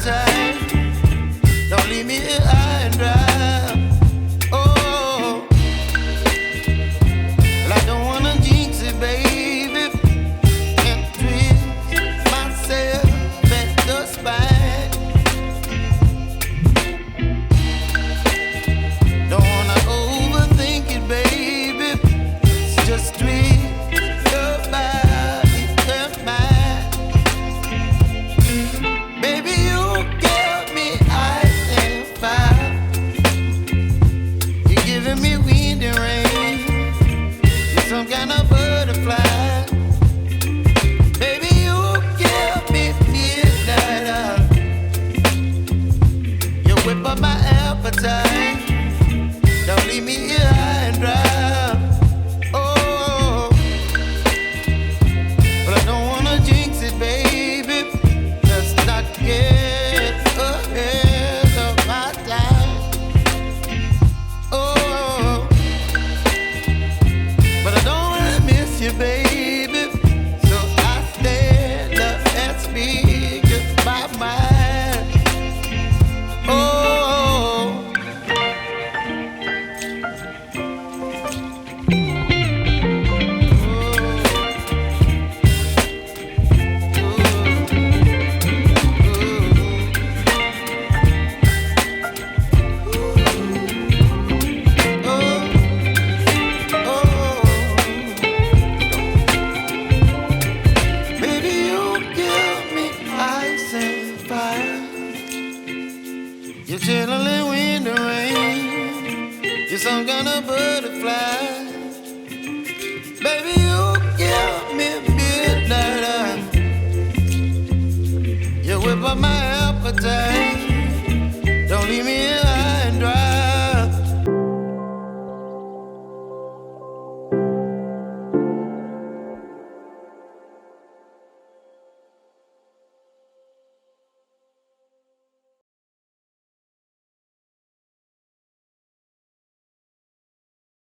appetite. Don't leave me here high and dry. Oh, well, I don't wanna jinx it, baby, and twist myself at the spine. Don't wanna overthink it, baby. It's just twist your body and mine. Baby, you give me ice and fire. You're giving me wind and rain. You're some kind of butterfly. Baby, you give me midnight oil. You whip up my appetite. Don't leave me here high and dry. Oh, but I don't wanna jinx it, baby. Let's not get ahead of my time. Oh, but I don't wanna miss you, baby. So I stand up and speak my mind. Oh. Baby, you give me ice and fire. You're chilling in wind and rain. You're some kind of butterfly.